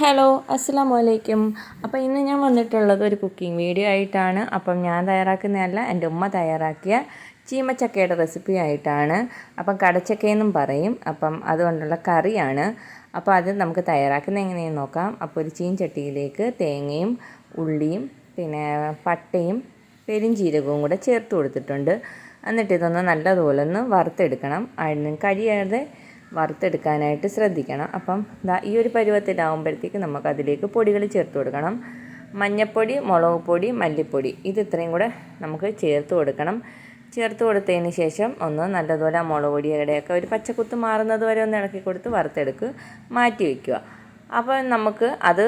Hello അസ്സലാമു അലൈക്കും. അപ്പോൾ ഇന്ന് ഞാൻ വന്നിട്ടുള്ളത് ഒരു കുക്കിംഗ് വീഡിയോ ആയിട്ടാണ്. അപ്പം ഞാൻ തയ്യാറാക്കുന്നതല്ല, എൻ്റെ ഉമ്മ തയ്യാറാക്കിയ ചീമച്ചക്കയുടെ റെസിപ്പി ആയിട്ടാണ്. അപ്പം കടച്ചക്കയെന്നും പറയും. അപ്പം അതുകൊണ്ടുള്ള കറിയാണ്. അപ്പോൾ അത് നമുക്ക് തയ്യാറാക്കുന്നത് എങ്ങനെയെന്ന് നോക്കാം. അപ്പോൾ ഒരു ചീൻചട്ടിയിലേക്ക് തേങ്ങയും ഉള്ളിയും പിന്നെ പട്ടയും പെരിഞ്ചീരകവും കൂടെ ചേർത്ത് കൊടുത്തിട്ടുണ്ട്. എന്നിട്ട് ഇതൊന്ന് നല്ലതുപോലെ ഒന്ന് വറുത്തെടുക്കണം. അതിന് കഴിയാതെ വറുത്തെടുക്കാനായിട്ട് ശ്രദ്ധിക്കണം. അപ്പം ഈ ഒരു പരുവത്തിലാവുമ്പോഴത്തേക്ക് നമുക്ക് അതിലേക്ക് പൊടികൾ ചേർത്ത് കൊടുക്കണം. മഞ്ഞൾപ്പൊടി, മുളക് പൊടി, മല്ലിപ്പൊടി ഇത് ഇത്രയും കൂടെ നമുക്ക് ചേർത്ത് കൊടുക്കണം. ചേർത്ത് കൊടുത്തതിന് ശേഷം ഒന്ന് നല്ലതുപോലെ ആ മുളക് പൊടിയുടെയൊക്കെ ഒരു പച്ചക്കുത്ത് മാറുന്നത് വരെ ഒന്ന് ഇളക്കി കൊടുത്ത് വറുത്തെടുക്കുക, മാറ്റി വയ്ക്കുക. അപ്പോൾ നമുക്ക് അത്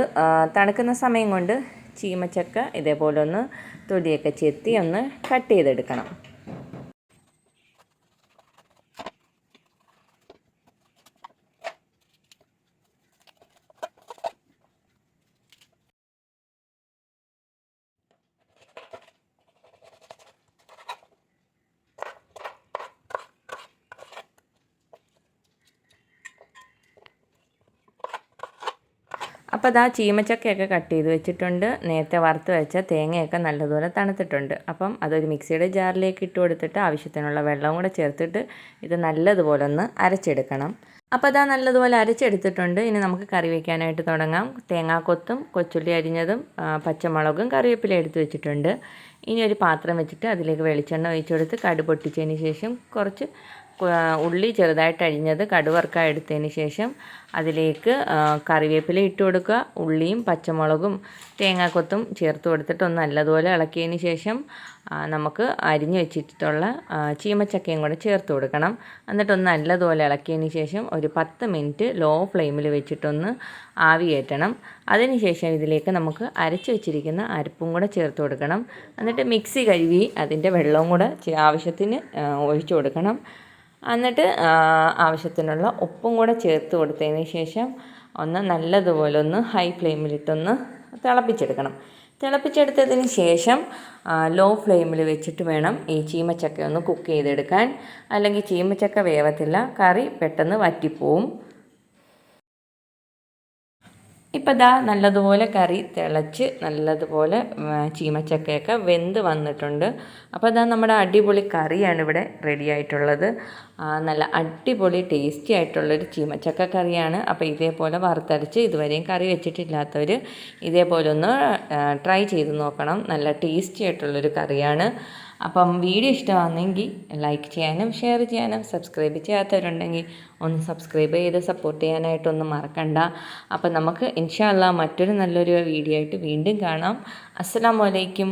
തണുക്കുന്ന സമയം കൊണ്ട് ചീമച്ചക്ക ഇതേപോലെ ഒന്ന് തൊലിയൊക്കെ ചെത്തി ഒന്ന് കട്ട് ചെയ്തെടുക്കണം. അപ്പോൾ ചീമച്ചക്കയൊക്കെ കട്ട് ചെയ്ത് വെച്ചിട്ടുണ്ട്. നേരത്തെ വറുത്ത് വെച്ച തേങ്ങയൊക്കെ നല്ലതുപോലെ തണുത്തിട്ടുണ്ട്. അപ്പം അതൊരു മിക്സിയുടെ ജാറിലേക്ക് ഇട്ട് കൊടുത്തിട്ട് ആവശ്യത്തിനുള്ള വെള്ളവും കൂടെ ചേർത്തിട്ട് ഇത് നല്ലതുപോലെ ഒന്ന് അരച്ചെടുക്കണം. അപ്പോൾ നല്ലതുപോലെ അരച്ചെടുത്തിട്ടുണ്ട്. ഇനി നമുക്ക് കറി വയ്ക്കാനായിട്ട് തുടങ്ങാം. തേങ്ങാക്കൊത്തും കൊച്ചുള്ളി അരിഞ്ഞതും പച്ചമുളകും കറിവേപ്പില എടുത്ത് വെച്ചിട്ടുണ്ട്. ഇനി ഒരു പാത്രം വെച്ചിട്ട് അതിലേക്ക് വെളിച്ചെണ്ണ ഒഴിച്ചു കൊടുത്ത് കടുക് പൊട്ടിച്ചതിന് ശേഷം കുറച്ച് ഉള്ളി ചെറുതായിട്ട് അരിഞ്ഞത് കടുവറുക്കാൻ എടുത്തതിന് ശേഷം അതിലേക്ക് കറിവേപ്പില ഇട്ട് കൊടുക്കുക. ഉള്ളിയും പച്ചമുളകും തേങ്ങാക്കൊത്തും ചേർത്ത് കൊടുത്തിട്ട് ഒന്ന് നല്ലതുപോലെ ഇളക്കിയതിന് ശേഷം നമുക്ക് അരിഞ്ഞ് വെച്ചിട്ടുള്ള ചീമച്ചക്കയും കൂടെ ചേർത്ത് കൊടുക്കണം. എന്നിട്ടൊന്ന് നല്ലതുപോലെ ഇളക്കിയതിന് ശേഷം ഒരു 10 മിനിറ്റ് ലോ ഫ്ലെയിമിൽ വെച്ചിട്ടൊന്ന് ആവി കയറ്റണം. അതിനുശേഷം ഇതിലേക്ക് നമുക്ക് അരച്ച് വെച്ചിരിക്കുന്ന അരപ്പും കൂടെ ചേർത്ത് കൊടുക്കണം. എന്നിട്ട് മിക്സി കഴുകി അതിൻ്റെ വെള്ളവും കൂടെ ആവശ്യത്തിന് ഒഴിച്ചു കൊടുക്കണം. എന്നിട്ട് ആവശ്യത്തിനുള്ള ഉപ്പും കൂടെ ചേർത്ത് കൊടുത്തതിന് ശേഷം ഒന്ന് നല്ലതുപോലെ ഒന്ന് ഹൈ ഫ്ലെയിമിലിട്ടൊന്ന് തിളപ്പിച്ചെടുക്കണം. തിളപ്പിച്ചെടുത്തതിന് ശേഷം ലോ ഫ്ലെയിമിൽ വെച്ചിട്ട് വേണം ഈ ചീമച്ചക്ക ഒന്ന് കുക്ക് ചെയ്തെടുക്കാൻ. അല്ലെങ്കിൽ ചീമച്ചക്ക വേവത്തില്ല, കറി പെട്ടെന്ന് വറ്റിപ്പോവും. ഇപ്പോൾ നല്ലതുപോലെ കറി തിളച്ച് നല്ലതുപോലെ ചീമച്ചക്കയൊക്കെ വെന്ത് വന്നിട്ടുണ്ട്. അപ്പോൾ നമ്മുടെ അടിപൊളി കറിയാണ് ഇവിടെ റെഡി ആയിട്ടുള്ളത്. നല്ല അടിപൊളി ടേസ്റ്റി ആയിട്ടുള്ളൊരു ചീമച്ചക്ക കറിയാണ്. അപ്പോൾ ഇതേപോലെ വറുത്തരച്ച് ഇതുവരെയും കറി വെച്ചിട്ടില്ലാത്തവർ ഇതേപോലെ ഒന്ന് ട്രൈ ചെയ്ത് നോക്കണം. നല്ല ടേസ്റ്റി ആയിട്ടുള്ളൊരു കറിയാണ്. അപ്പം വീഡിയോ ഇഷ്ടമാണെങ്കിൽ ലൈക്ക് ചെയ്യാനും ഷെയർ ചെയ്യാനും സബ്സ്ക്രൈബ് ചെയ്യാത്തവരുണ്ടെങ്കിൽ ഒന്ന് സബ്സ്ക്രൈബ് ചെയ്ത് സപ്പോർട്ട് ചെയ്യാനായിട്ടൊന്നും മറക്കണ്ട. അപ്പം നമുക്ക് ഇൻഷാ അല്ലാഹ് മറ്റൊരു നല്ലൊരു വീഡിയോ ആയിട്ട് വീണ്ടും കാണാം. അസ്സലാമു അലൈക്കും.